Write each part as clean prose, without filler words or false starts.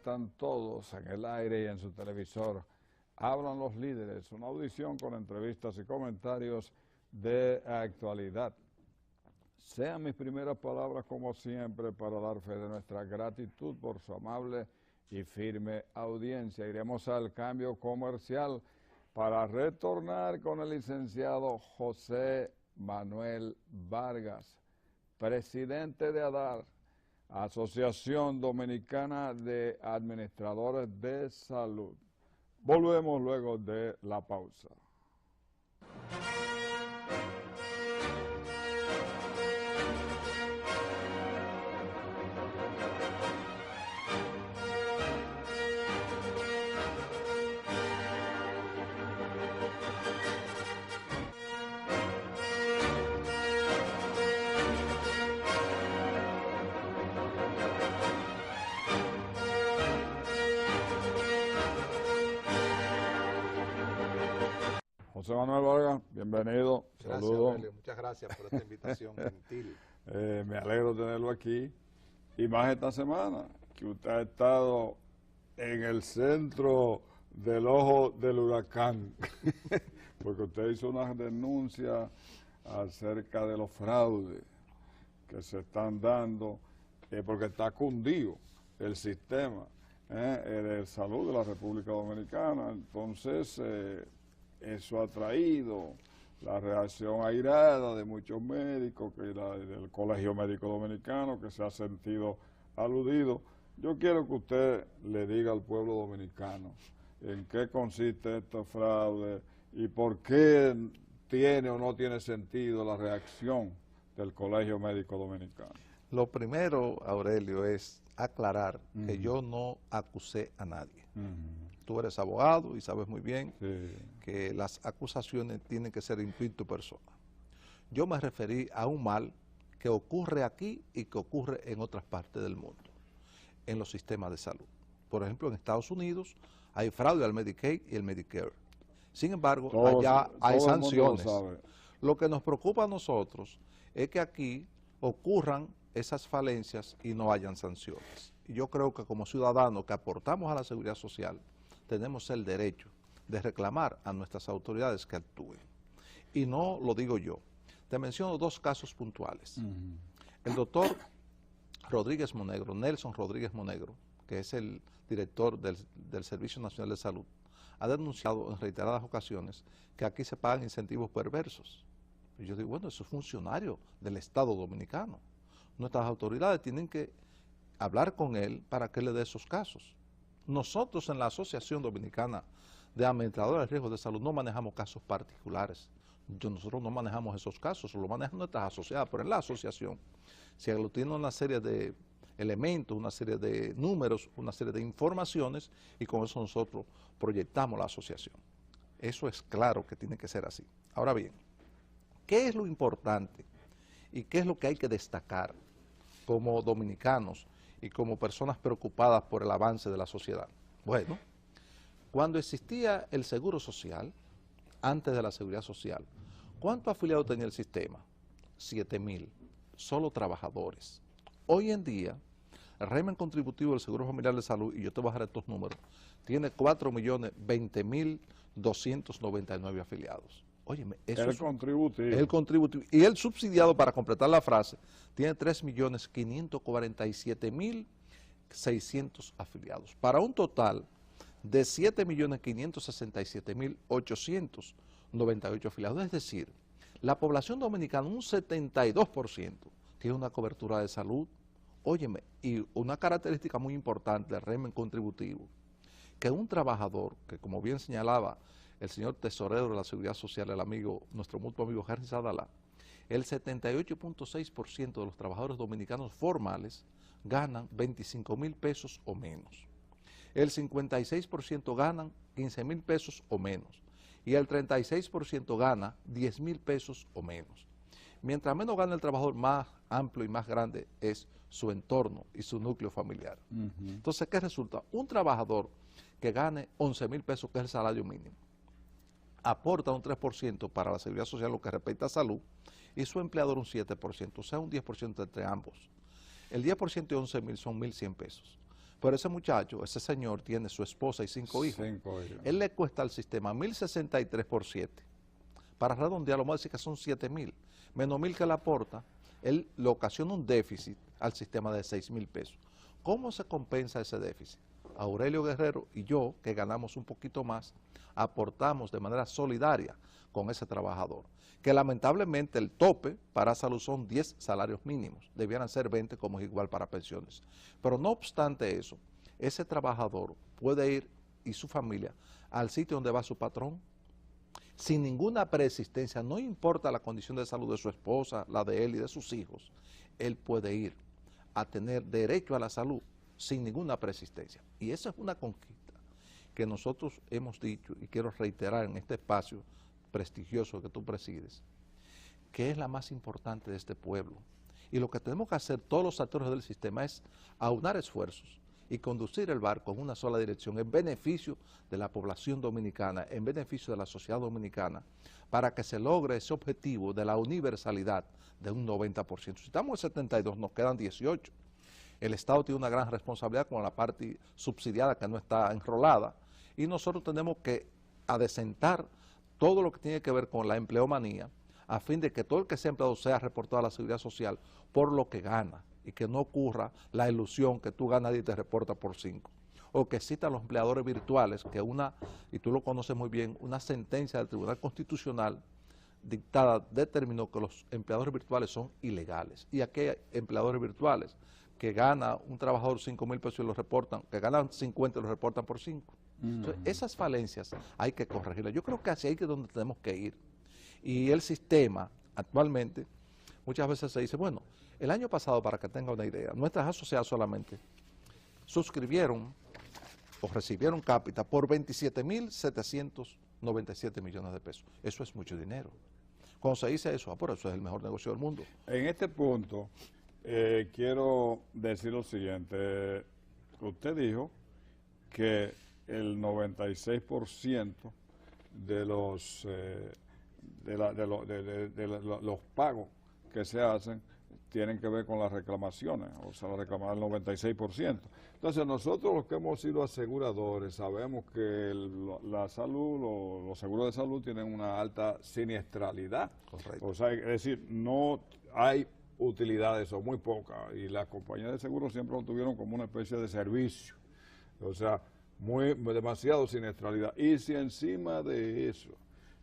están todos en el aire y en su televisor. Hablan los líderes, una audición con entrevistas y comentarios de actualidad. Sean mis primeras palabras, como siempre, para dar fe de nuestra gratitud por su amable y firme audiencia. Iremos al cambio comercial para retornar con el licenciado José Manuel Vargas, presidente de ADAR, Asociación Dominicana de Administradores de Salud. Volvemos luego de la pausa. José Manuel Vargas, bienvenido, saludos. Aurelio, muchas gracias por esta invitación gentil. Me alegro de tenerlo aquí, y más esta semana, que usted ha estado en el centro del ojo del huracán, porque usted hizo una denuncia acerca de los fraudes que se están dando, porque está cundido el sistema de salud de la República Dominicana. Entonces, eso ha traído la reacción airada de muchos médicos, del Colegio Médico Dominicano, que se ha sentido aludido. Yo quiero que usted le diga al pueblo dominicano en qué consiste este fraude y por qué tiene o no tiene sentido la reacción del Colegio Médico Dominicano. Lo primero, Aurelio, es aclarar que yo no acusé a nadie. Tú eres abogado y sabes muy bien que las acusaciones tienen que ser intuito persona. Yo me referí a un mal que ocurre aquí y que ocurre en otras partes del mundo, en los sistemas de salud. Por ejemplo, en Estados Unidos hay fraude al Medicaid y el Medicare. Sin embargo, allá hay sanciones. Lo que nos preocupa a nosotros es que aquí ocurran esas falencias y no hayan sanciones. Y yo creo que como ciudadanos que aportamos a la seguridad social, tenemos el derecho de reclamar a nuestras autoridades que actúen. Y no lo digo yo. Te menciono dos casos puntuales. El doctor Rodríguez Monegro, Nelson Rodríguez Monegro, que es el director del Servicio Nacional de Salud, ha denunciado en reiteradas ocasiones que aquí se pagan incentivos perversos. Y yo digo, bueno, eso es funcionario del Estado Dominicano. Nuestras autoridades tienen que hablar con él para que le dé esos casos. Nosotros en la Asociación Dominicana de Administradores de Riesgos de Salud no manejamos casos particulares. Nosotros no manejamos esos casos, lo manejan nuestras asociadas, pero en la asociación se aglutina una serie de elementos, una serie de números, una serie de informaciones, y con eso nosotros proyectamos la asociación. Eso es claro que tiene que ser así. Ahora bien, ¿qué es lo importante y qué es lo que hay que destacar como dominicanos y como personas preocupadas por el avance de la sociedad? Bueno, cuando existía el Seguro Social, antes de la Seguridad Social, ¿cuántos afiliados tenía el sistema? 7,000, solo trabajadores. Hoy en día, el régimen contributivo del Seguro Familiar de Salud, y yo te voy a bajar estos números, tiene 4,020,299 afiliados. Óyeme, eso es contributivo. El contributivo. Y el subsidiado, para completar la frase, tiene 3,547,600 afiliados, para un total de 7,567,898 afiliados. Es decir, la población dominicana, un 72%, tiene una cobertura de salud. Óyeme, y una característica muy importante del régimen contributivo, que un trabajador, que como bien señalaba el señor tesorero de la Seguridad Social, nuestro mutuo amigo Henry Sadalá, el 78.6% de los trabajadores dominicanos formales ganan 25,000 pesos o menos. El 56% ganan 15,000 pesos o menos. Y el 36% gana 10,000 pesos o menos. Mientras menos gana el trabajador, más amplio y más grande es su entorno y su núcleo familiar. Entonces, ¿qué resulta? Un trabajador que gane 11,000 pesos, que es el salario mínimo, aporta un 3% para la seguridad social, lo que respecta a salud, y su empleador un 7%, o sea, un 10% entre ambos. El 10% de 11,000 son 1,100 pesos. Pero ese muchacho, ese señor, tiene su esposa y 5 hijos. 5 hijos. Él le cuesta al sistema 1.063 por 7. Para redondear, lo vamos a decir que son 7.000. Menos 1.000 que le aporta, él le ocasiona un déficit al sistema de 6.000 pesos. ¿Cómo se compensa ese déficit? Aurelio Guerrero y yo, que ganamos un poquito más, aportamos de manera solidaria con ese trabajador, que lamentablemente el tope para salud son 10 salarios mínimos, debieran ser 20 como es igual para pensiones. Pero no obstante eso, ese trabajador puede ir y su familia al sitio donde va su patrón, sin ninguna preexistencia, no importa la condición de salud de su esposa, la de él y de sus hijos, él puede ir a tener derecho a la salud sin ninguna preexistencia. Y esa es una conquista que nosotros hemos dicho, y quiero reiterar en este espacio prestigioso que tú presides, que es la más importante de este pueblo. Y lo que tenemos que hacer todos los actores del sistema es aunar esfuerzos y conducir el barco en una sola dirección, en beneficio de la población dominicana, en beneficio de la sociedad dominicana, para que se logre ese objetivo de la universalidad de un 90%. Si estamos en 72, nos quedan 18. El Estado tiene una gran responsabilidad con la parte subsidiada que no está enrolada, y nosotros tenemos que adecentar todo lo que tiene que ver con la empleomanía, a fin de que todo el que sea empleado sea reportado a la Seguridad Social por lo que gana, y que no ocurra la ilusión que tú ganas y te reporta por 5. O que existan los empleadores virtuales, que y tú lo conoces muy bien, una sentencia del Tribunal Constitucional dictada determinó que los empleadores virtuales son ilegales. Y aquí hay empleadores virtuales que gana un trabajador 5.000 pesos y lo reportan, que ganan 50 y lo reportan por 5. Entonces, esas falencias hay que corregirlas. Yo creo que hacia ahí es donde tenemos que ir. Y el sistema, actualmente, muchas veces se dice, bueno, el año pasado, para que tenga una idea, nuestras asociadas solamente suscribieron o recibieron cápita por 27.797 millones de pesos. Eso es mucho dinero. Cuando se dice eso, por eso es el mejor negocio del mundo. En este punto, quiero decir lo siguiente. Usted dijo que el 96% de los pagos que se hacen tienen que ver con las reclamaciones, o sea, la reclamación del 96%. Entonces, nosotros los que hemos sido aseguradores sabemos que la salud, los seguros de salud tienen una alta siniestralidad. Correcto. O sea, es decir, no hay utilidades o muy pocas, y las compañías de seguros siempre lo tuvieron como una especie de servicio. O sea, demasiado siniestralidad. Y si encima de eso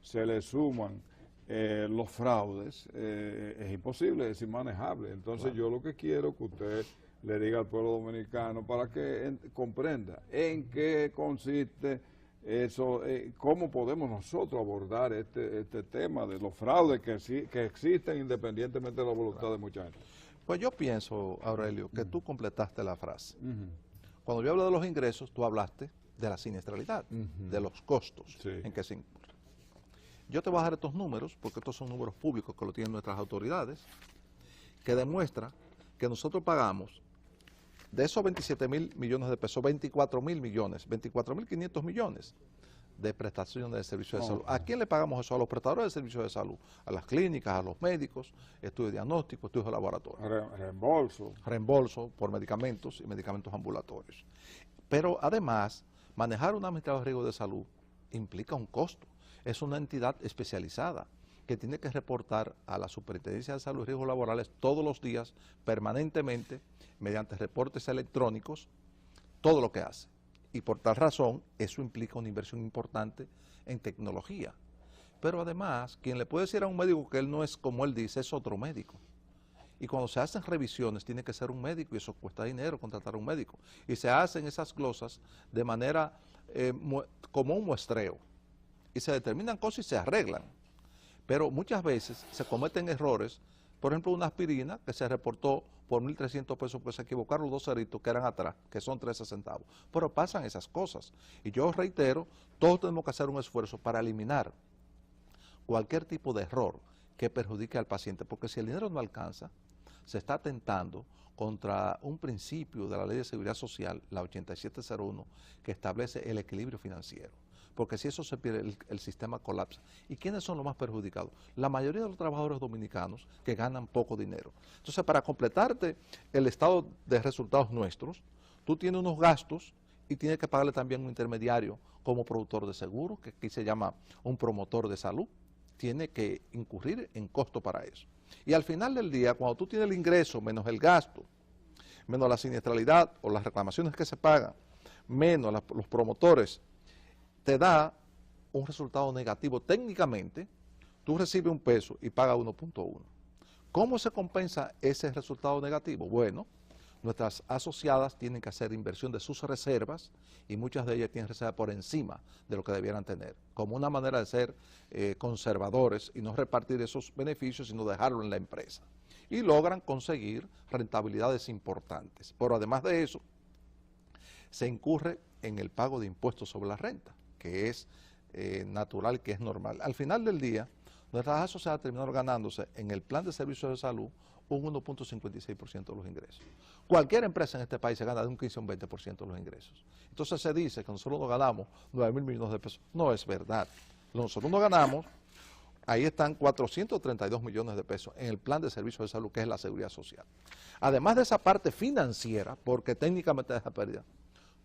se le suman los fraudes, es imposible, es inmanejable. Entonces, claro, yo lo que quiero que usted le diga al pueblo dominicano para que comprenda en qué consiste eso, cómo podemos nosotros abordar este tema de los fraudes que existen independientemente de la voluntad, claro, de mucha gente. Pues yo pienso, Aurelio, que tú completaste la frase. Cuando yo hablo de los ingresos, tú hablaste de la siniestralidad, de los costos, sí, en que se incurre. Yo te voy a dar estos números, porque estos son números públicos que lo tienen nuestras autoridades, que demuestra que nosotros pagamos de esos 27.000 millones de pesos, 24.000 millones, 24.500 millones de prestaciones de servicios de salud. ¿A quién le pagamos eso? A los prestadores de servicios de salud, a las clínicas, a los médicos, estudios de diagnóstico, estudios de laboratorio. Reembolso. Reembolso por medicamentos y medicamentos ambulatorios. Pero además, manejar un administrador de riesgo de salud implica un costo. Es una entidad especializada que tiene que reportar a la Superintendencia de Salud y Riesgos Laborales todos los días, permanentemente, mediante reportes electrónicos, todo lo que hace. Y por tal razón, eso implica una inversión importante en tecnología. Pero además, quien le puede decir a un médico que él no es como él dice, es otro médico. Y cuando se hacen revisiones, tiene que ser un médico, y eso cuesta dinero, contratar a un médico. Y se hacen esas glosas de manera como un muestreo. Y se determinan cosas y se arreglan. Pero muchas veces se cometen errores, por ejemplo, una aspirina que se reportó por 1.300 pesos porque se equivocaron los 2 ceritos que eran atrás, que son 13 centavos. Pero pasan esas cosas. Y yo reitero, todos tenemos que hacer un esfuerzo para eliminar cualquier tipo de error que perjudique al paciente, porque si el dinero no alcanza, se está atentando contra un principio de la Ley de Seguridad Social, la 8701, que establece el equilibrio financiero. Porque si eso se pierde, el sistema colapsa. ¿Y quiénes son los más perjudicados? La mayoría de los trabajadores dominicanos que ganan poco dinero. Entonces, para completarte el estado de resultados nuestros, tú tienes unos gastos y tienes que pagarle también un intermediario como productor de seguros, que aquí se llama un promotor de salud, tiene que incurrir en costo para eso. Y al final del día, cuando tú tienes el ingreso menos el gasto, menos la siniestralidad o las reclamaciones que se pagan, menos los promotores, te da un resultado negativo. Técnicamente, tú recibes un peso y pagas 1.1. ¿Cómo se compensa ese resultado negativo? Bueno, nuestras asociadas tienen que hacer inversión de sus reservas y muchas de ellas tienen reservas por encima de lo que debieran tener, como una manera de ser conservadores y no repartir esos beneficios, sino dejarlo en la empresa. Y logran conseguir rentabilidades importantes. Pero además de eso, se incurre en el pago de impuestos sobre la renta, que es natural, que es normal. Al final del día, nuestras asociadas terminaron ganándose en el plan de servicios de salud un 1.56% de los ingresos. Cualquier empresa en este país se gana de un 15 a un 20% de los ingresos. Entonces se dice que nosotros nos ganamos 9.000 millones de pesos. No es verdad. Nosotros nos ganamos, ahí están 432 millones de pesos en el plan de servicios de salud, que es la seguridad social. Además de esa parte financiera, porque técnicamente es la pérdida,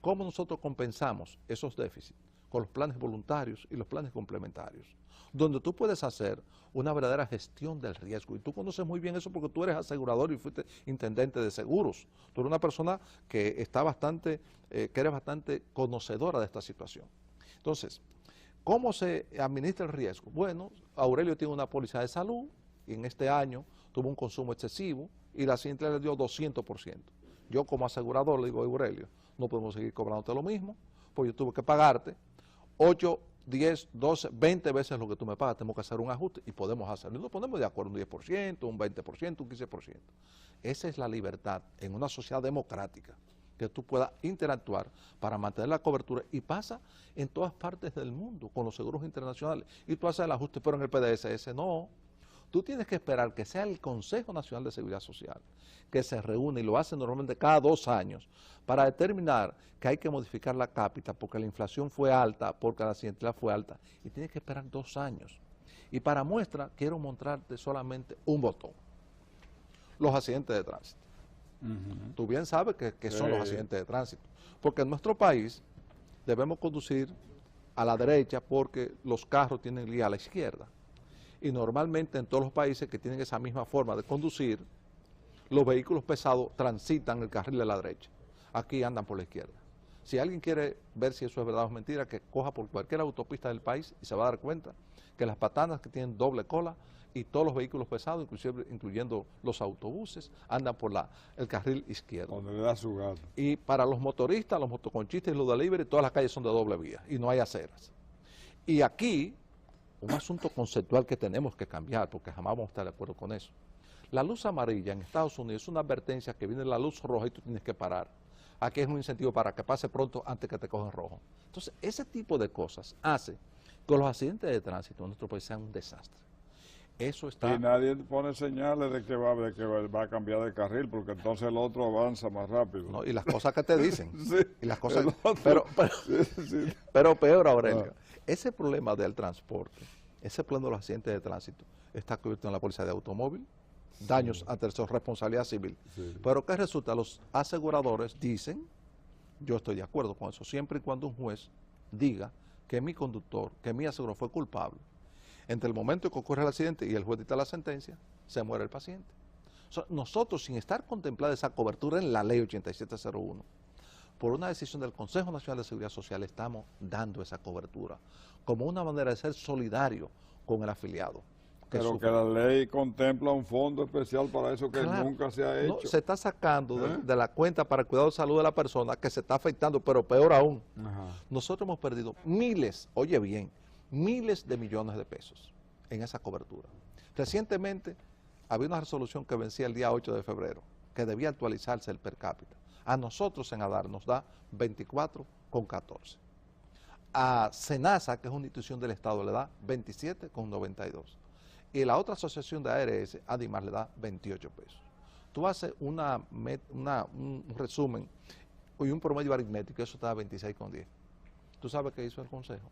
¿cómo nosotros compensamos esos déficits? Con los planes voluntarios y los planes complementarios, donde tú puedes hacer una verdadera gestión del riesgo. Y tú conoces muy bien eso porque tú eres asegurador y fuiste intendente de seguros. Tú eres una persona que está bastante, que eres bastante conocedora de esta situación. Entonces, ¿cómo se administra el riesgo? Bueno, Aurelio tiene una póliza de salud y en este año tuvo un consumo excesivo y la siguiente le dio 200%. Yo como asegurador le digo a Aurelio, no podemos seguir cobrándote lo mismo, porque yo tuve que pagarte 8, 10, 12, 20 veces lo que tú me pagas, tenemos que hacer un ajuste y podemos hacerlo. Y nos ponemos de acuerdo, un 10%, un 20%, un 15%. Esa es la libertad en una sociedad democrática, que tú puedas interactuar para mantener la cobertura, y pasa en todas partes del mundo con los seguros internacionales. Y tú haces el ajuste, pero en el PDSS no. Tú tienes que esperar que sea el Consejo Nacional de Seguridad Social que se reúne, y lo hace normalmente cada 2 años, para determinar que hay que modificar la cápita porque la inflación fue alta, porque la accidentalidad fue alta, y tienes que esperar 2 años. Y para muestra, quiero mostrarte solamente un botón: los accidentes de tránsito. Tú bien sabes que son los accidentes de tránsito, porque en nuestro país debemos conducir a la derecha porque los carros tienen guía a la izquierda. Y normalmente en todos los países que tienen esa misma forma de conducir, los vehículos pesados transitan el carril de la derecha. Aquí andan por la izquierda. Si alguien quiere ver si eso es verdad o es mentira, que coja por cualquier autopista del país y se va a dar cuenta que las patanas que tienen doble cola y todos los vehículos pesados, incluyendo los autobuses, andan por el carril izquierdo. Donde le da su gato. Y para los motoristas, los motoconchistas y los delivery, todas las calles son de doble vía y no hay aceras. Y aquí, un asunto conceptual que tenemos que cambiar, porque jamás vamos a estar de acuerdo con eso. La luz amarilla en Estados Unidos es una advertencia que viene la luz roja y tú tienes que parar. Aquí es un incentivo para que pase pronto antes que te cojan rojo. Entonces, ese tipo de cosas hace que los accidentes de tránsito en nuestro país sean un desastre. Eso está... Y nadie pone señales de que va a cambiar de carril, porque entonces el otro avanza más rápido. No, y las cosas que te dicen. Sí, y las cosas, sí. pero peor, Aurelio, ese problema del transporte, ese problema de los accidentes de tránsito, está cubierto en la póliza de automóvil, daños a terceros, responsabilidad civil. Sí. Pero ¿qué resulta? Los aseguradores dicen, yo estoy de acuerdo con eso, siempre y cuando un juez diga que mi conductor, que mi asegurador fue culpable. Entre el momento que ocurre el accidente y el juez dicta la sentencia, se muere el paciente. Nosotros, sin estar contemplada esa cobertura en la ley 8701, por una decisión del Consejo Nacional de Seguridad Social, estamos dando esa cobertura como una manera de ser solidario con el afiliado. Pero que la ley contempla un fondo especial para eso que nunca se ha hecho. No, se está sacando de la cuenta para el cuidado de salud de la persona, que se está afectando, pero peor aún. Nosotros hemos perdido miles, oye bien, miles de millones de pesos en esa cobertura. Recientemente había una resolución que vencía el día 8 de febrero, que debía actualizarse el per cápita. A nosotros en ADAR nos da 24,14. A SENASA, que es una institución del Estado, le da 27,92. Y la otra asociación de ARS, ADIMAR, le da 28 pesos. Tú haces un resumen y un promedio aritmético, eso te da 26,10. ¿Tú sabes qué hizo el Consejo?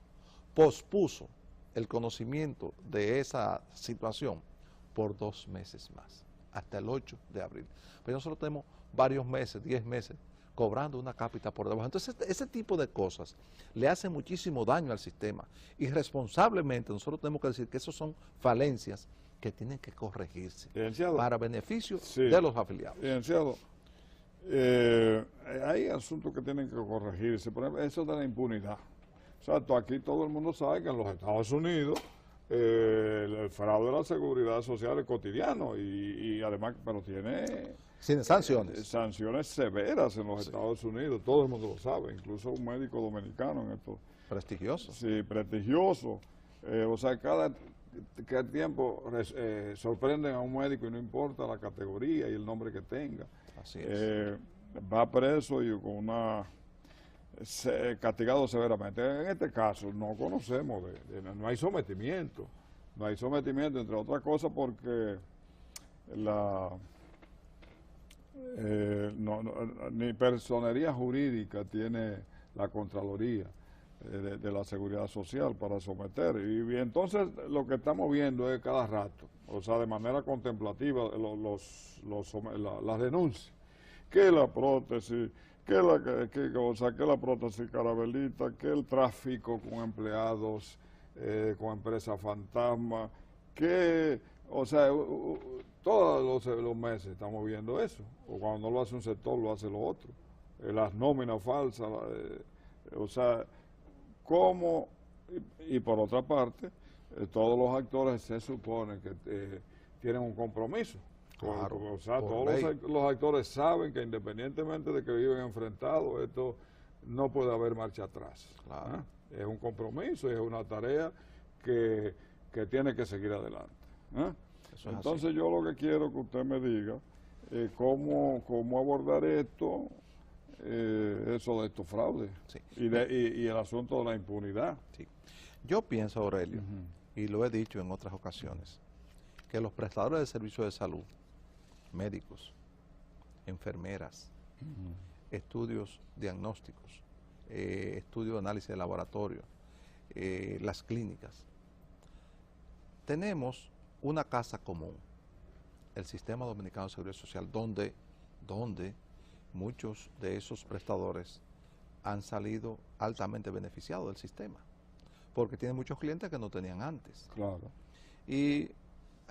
Pospuso el conocimiento de esa situación por 2 meses más, hasta el 8 de abril. Pero nosotros tenemos varios meses, 10 meses, cobrando una cápita por debajo. Entonces, ese tipo de cosas le hacen muchísimo daño al sistema. Y responsablemente nosotros tenemos que decir que esos son falencias que tienen que corregirse para beneficio de los afiliados. Licenciado, hay asuntos que tienen que corregirse. Por ejemplo, eso de la impunidad. Exacto, aquí todo el mundo sabe que en los Estados Unidos el fraude de la seguridad social es cotidiano y además, pero tiene sin sanciones. Sanciones severas en los Estados Unidos, todo el mundo lo sabe, incluso un médico dominicano en esto. Prestigioso. Sí, prestigioso. O sea, cada tiempo sorprenden a un médico y no importa la categoría y el nombre que tenga. Así es. Va preso y con una castigado severamente. En este caso no conocemos, no hay sometimiento. No hay sometimiento, entre otras cosas, porque ni personería jurídica tiene la Contraloría de la Seguridad Social para someter. Y entonces lo que estamos viendo es cada rato, o sea, de manera contemplativa, las denuncias. Que la prótesis, que la prótesis Carabelita, que el tráfico con empleados, con empresas fantasma, que, o sea, todos los meses estamos viendo eso. O cuando no lo hace un sector, lo hace lo otro. Las nóminas falsas, o sea, como, y por otra parte, todos los actores se supone que tienen un compromiso. Claro, o sea, todos los actores saben que independientemente de que viven enfrentados, esto no puede haber marcha atrás. Claro. Es un compromiso, es una tarea que tiene que seguir adelante. Entonces yo lo que quiero que usted me diga cómo abordar esto, eso de estos fraudes, sí, y el asunto de la impunidad. Sí. Yo pienso, Aurelio, y lo he dicho en otras ocasiones, que los prestadores de servicios de salud, médicos, enfermeras, estudios diagnósticos, estudios de análisis de laboratorio, las clínicas, tenemos una casa común, el Sistema Dominicano de Seguridad Social, donde muchos de esos prestadores han salido altamente beneficiados del sistema, porque tienen muchos clientes que no tenían antes. Claro. Y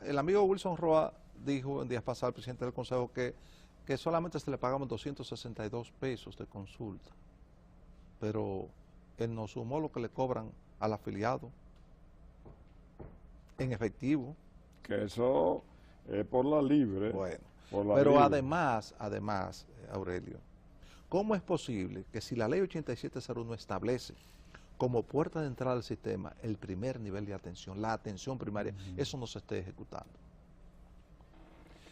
el amigo Wilson Roa dijo en días pasados al presidente del Consejo que solamente se le pagamos 262 pesos de consulta, pero él nos sumó lo que le cobran al afiliado en efectivo. Que eso es por la libre. Bueno, pero libre. Además, Aurelio, ¿cómo es posible que si la ley 8701 establece como puerta de entrada al sistema el primer nivel de atención, la atención primaria, eso no se esté ejecutando?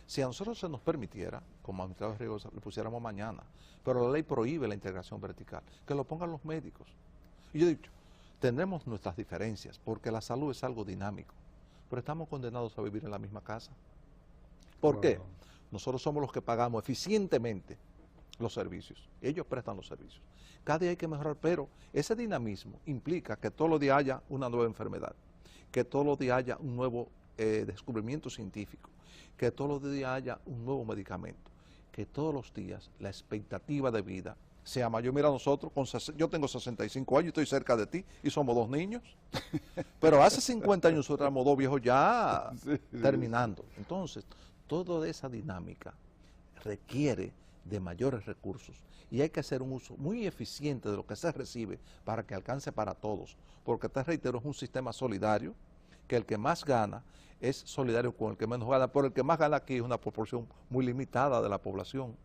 Si a nosotros se nos permitiera, como administradores de riesgos, le pusiéramos mañana, pero la ley prohíbe la integración vertical, que lo pongan los médicos. Y yo he dicho, tendremos nuestras diferencias, porque la salud es algo dinámico, pero estamos condenados a vivir en la misma casa. ¿Por qué? Nosotros somos los que pagamos eficientemente los servicios, ellos prestan los servicios. Cada día hay que mejorar, pero ese dinamismo implica que todos los días haya una nueva enfermedad, que todos los días haya un nuevo descubrimiento científico, que todos los días haya un nuevo medicamento, que todos los días la expectativa de vida sea mayor. Mira, nosotros, yo tengo 65 años, estoy cerca de ti y somos 2 niños, pero hace 50 años nosotros éramos 2 viejos ya terminando. Entonces, toda esa dinámica requiere de mayores recursos y hay que hacer un uso muy eficiente de lo que se recibe para que alcance para todos, porque te reitero, es un sistema solidario, que el que más gana es solidario con el que menos gana, pero el que más gana aquí es una proporción muy limitada de la población.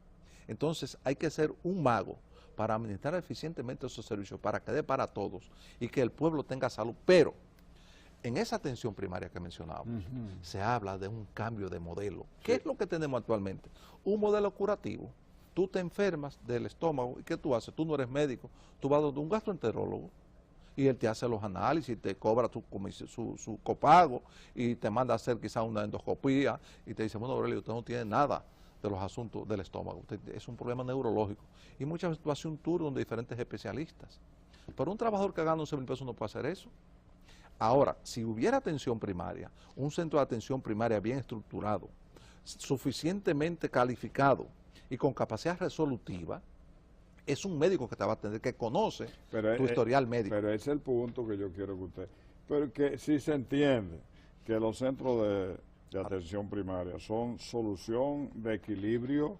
Entonces hay que ser un mago para administrar eficientemente esos servicios, para que dé para todos y que el pueblo tenga salud. Pero en esa atención primaria que mencionábamos, se habla de un cambio de modelo. ¿Qué es lo que tenemos actualmente? Un modelo curativo. Tú te enfermas del estómago, ¿y qué tú haces? Tú no eres médico, tú vas donde un gastroenterólogo y él te hace los análisis, te cobra su copago y te manda a hacer quizás una endoscopía y te dice, bueno, Aurelio, usted no tiene nada de los asuntos del estómago, es un problema neurológico. Y muchas veces tú haces un tour donde diferentes especialistas. Pero un trabajador que gana 11,000 pesos no puede hacer eso. Ahora, si hubiera atención primaria, un centro de atención primaria bien estructurado, suficientemente calificado y con capacidad resolutiva, es un médico que te va a atender, que conoce tu historial médico. Pero ese es el punto que yo quiero que usted... Pero que sí se entiende que los centros de atención primaria son solución de equilibrio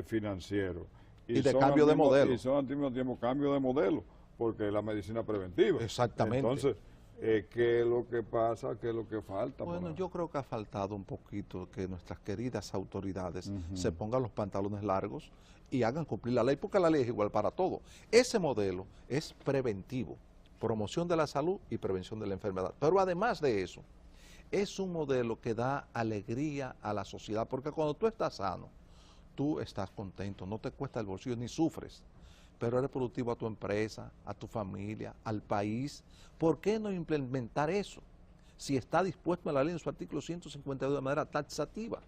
financiero. Y de cambio de modelo. Y son al mismo tiempo cambio de modelo, porque la medicina preventiva. Exactamente. Entonces, ¿qué es lo que pasa? ¿Qué es lo que falta? Bueno, yo creo que ha faltado un poquito que nuestras queridas autoridades se pongan los pantalones largos y hagan cumplir la ley, porque la ley es igual para todo. Ese modelo es preventivo, promoción de la salud y prevención de la enfermedad. Pero además de eso, es un modelo que da alegría a la sociedad, porque cuando tú estás sano, tú estás contento, no te cuesta el bolsillo ni sufres, pero eres productivo a tu empresa, a tu familia, al país. ¿Por qué no implementar eso? Si está dispuesto en la ley en su artículo 152 de manera taxativa.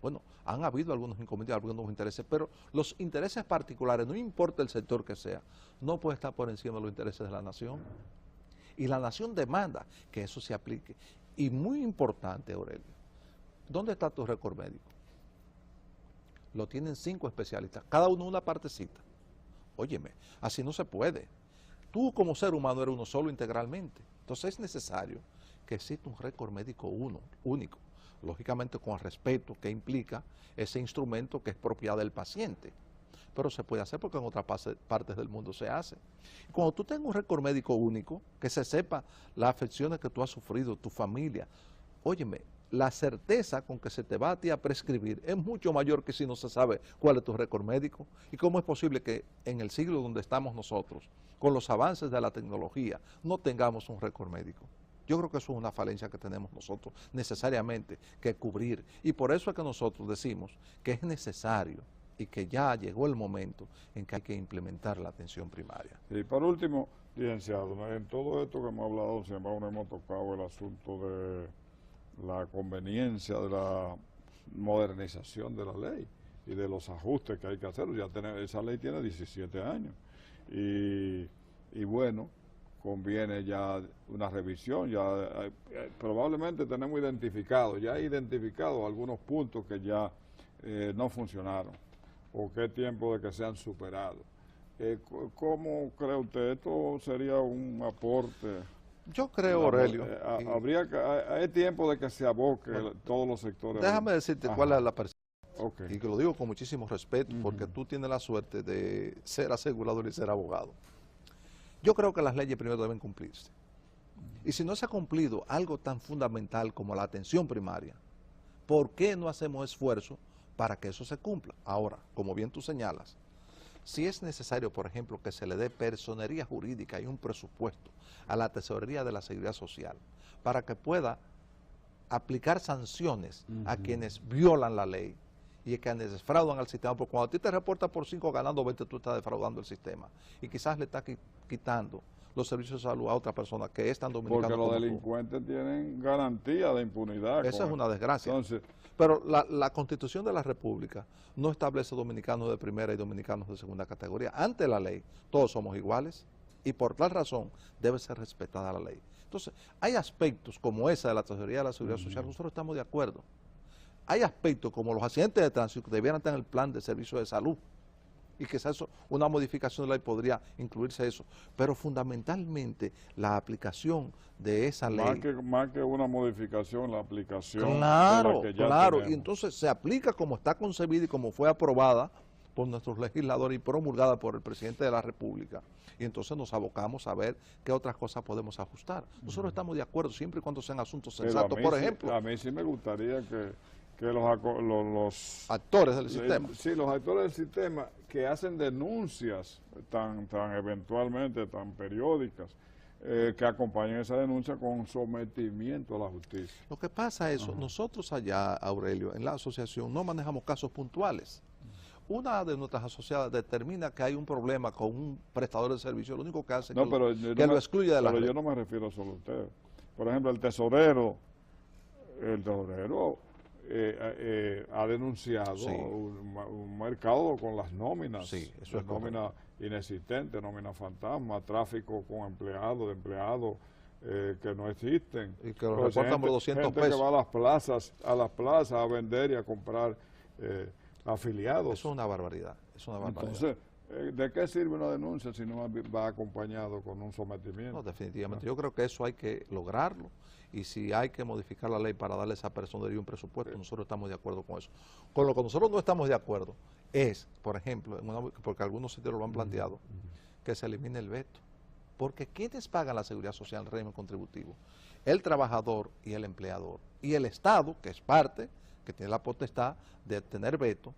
Bueno, han habido algunos inconvenientes, algunos intereses, pero los intereses particulares, no importa el sector que sea, no puede estar por encima de los intereses de la nación. Y la nación demanda que eso se aplique. Y muy importante, Aurelio, ¿dónde está tu récord médico? Lo tienen 5 especialistas, cada uno una partecita. Óyeme, así no se puede. Tú como ser humano eres uno solo integralmente. Entonces es necesario que exista un récord médico único, lógicamente con el respeto que implica ese instrumento que es propiedad del paciente. Pero se puede hacer porque en otras partes del mundo se hace. Cuando tú tengas un récord médico único, que se sepa las afecciones que tú has sufrido, tu familia, óyeme, la certeza con que se te va a ti a prescribir es mucho mayor que si no se sabe cuál es tu récord médico. ¿Y cómo es posible que en el siglo donde estamos nosotros, con los avances de la tecnología, no tengamos un récord médico? Yo creo que eso es una falencia que tenemos nosotros necesariamente que cubrir. Y por eso es que nosotros decimos que es necesario y que ya llegó el momento en que hay que implementar la atención primaria. Y por último, licenciado, en todo esto que hemos hablado, sin embargo, no hemos tocado el asunto de la conveniencia de la modernización de la ley y de los ajustes que hay que hacer. Esa ley tiene 17 años y bueno, conviene ya una revisión. Ya probablemente tenemos identificado algunos puntos que ya no funcionaron o que es tiempo de que sean superados. ¿Cómo cree usted? ¿Esto sería un aporte? Yo creo, Aurelio. Hay tiempo de que se aboque todos los sectores. Déjame decirte cuál es la percepción. Okay. Y que lo digo con muchísimo respeto, porque tú tienes la suerte de ser asegurador y ser abogado. Yo creo que las leyes primero deben cumplirse. Y si no se ha cumplido algo tan fundamental como la atención primaria, ¿por qué no hacemos esfuerzo para que eso se cumpla? Ahora, como bien tú señalas, si es necesario, por ejemplo, que se le dé personería jurídica y un presupuesto a la Tesorería de la Seguridad Social para que pueda aplicar sanciones a quienes violan la ley y a quienes defraudan al sistema, porque cuando a ti te reportas por 5 ganando 20, tú estás defraudando el sistema y quizás le estás quitando los servicios de salud a otra persona que es tan dominicana como tú. Porque los delincuentes tienen garantía de impunidad. Esa es una desgracia. Entonces, pero la Constitución de la República no establece dominicanos de primera y dominicanos de segunda categoría. Ante la ley, todos somos iguales y por tal razón debe ser respetada la ley. Entonces, hay aspectos como esa de la Tesorería de la Seguridad Social, nosotros estamos de acuerdo. Hay aspectos como los accidentes de tránsito que debieran estar en el plan de servicio de salud y quizás eso, una modificación de la ley podría incluirse eso, pero fundamentalmente la aplicación de esa ley. Más que una modificación, la aplicación. Claro, de la que ya claro, tenemos. y entonces se aplica como está concebida y como fue aprobada por nuestros legisladores y promulgada por el presidente de la República. Y entonces nos abocamos a ver qué otras cosas podemos ajustar. Nosotros estamos de acuerdo siempre y cuando sean asuntos sensatos. Por ejemplo, a mí sí me gustaría que los actores del sistema. Sí, los actores del sistema que hacen denuncias tan eventualmente, tan periódicas, que acompañen esa denuncia con sometimiento a la justicia. Lo que pasa es eso, nosotros allá, Aurelio, en la asociación no manejamos casos puntuales. Una de nuestras asociadas determina que hay un problema con un prestador de servicio, lo único que hace es que lo excluye de la red. Pero yo no me refiero solo a usted. Por ejemplo, el tesorero ha denunciado un mercado con las nóminas, nóminas inexistentes, nóminas fantasma, tráfico con empleados, que no existen. Y que lo reportan por 200 pesos. Que va a las plazas a vender y a comprar afiliados. Eso es una barbaridad, Entonces, ¿De qué sirve una denuncia si no va acompañado con un sometimiento? No, definitivamente. Yo creo que eso hay que lograrlo. Y si hay que modificar la ley para darle a esa personería un presupuesto, nosotros estamos de acuerdo con eso. Con lo que nosotros no estamos de acuerdo es, por ejemplo, porque algunos sitios lo han planteado, que se elimine el veto. Porque ¿quiénes pagan la seguridad social en el régimen contributivo? El trabajador y el empleador. Y el Estado, que es parte, que tiene la potestad de tener veto,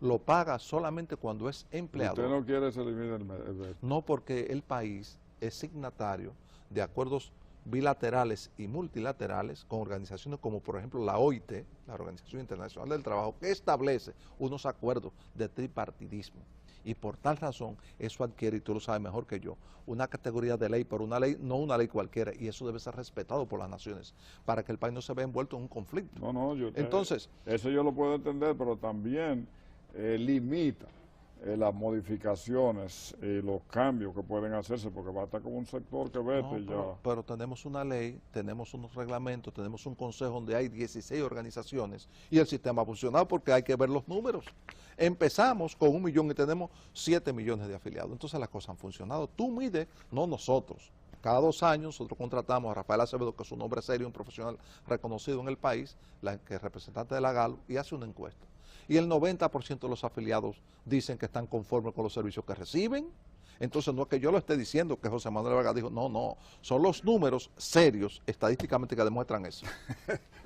lo paga solamente cuando es empleador. ¿Usted no quiere que se elimine el veto? No, porque el país es signatario de acuerdos bilaterales y multilaterales con organizaciones como por ejemplo la OIT, la Organización Internacional del Trabajo, que establece unos acuerdos de tripartidismo. Y por tal razón, eso adquiere, y tú lo sabes mejor que yo, una categoría de ley, pero una ley, no una ley cualquiera, y eso debe ser respetado por las naciones, para que el país no se vea envuelto en un conflicto. Entonces, eso yo lo puedo entender, pero también limita las modificaciones y los cambios que pueden hacerse, porque va a estar como un sector que vete pero tenemos una ley, tenemos unos reglamentos, tenemos un consejo donde hay 16 organizaciones y el sistema ha funcionado porque hay que ver los números. Empezamos con 1 millón y tenemos 7 millones de afiliados, entonces las cosas han funcionado. Tú mides, no nosotros. Cada 2 años nosotros contratamos a Rafael Acevedo, que es un hombre serio, un profesional reconocido en el país, que es representante de la GALO, y hace una encuesta. Y el 90% de los afiliados dicen que están conformes con los servicios que reciben. Entonces no es que yo lo esté diciendo, que José Manuel Vargas dijo, no, son los números serios, estadísticamente, que demuestran eso.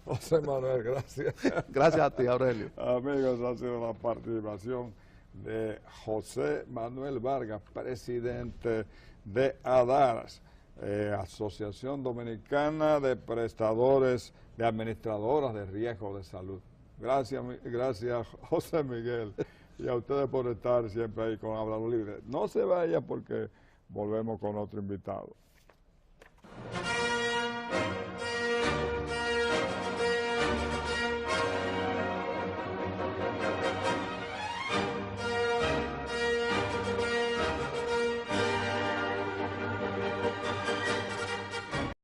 José Manuel, gracias. Gracias a ti, Aurelio. Amigos, ha sido la participación de José Manuel Vargas, presidente de ADARAS, Asociación Dominicana de Prestadores, de Administradoras de Riesgo de Salud. Gracias, José Miguel, y a ustedes por estar siempre ahí con Háblalo Libre. No se vaya porque volvemos con otro invitado.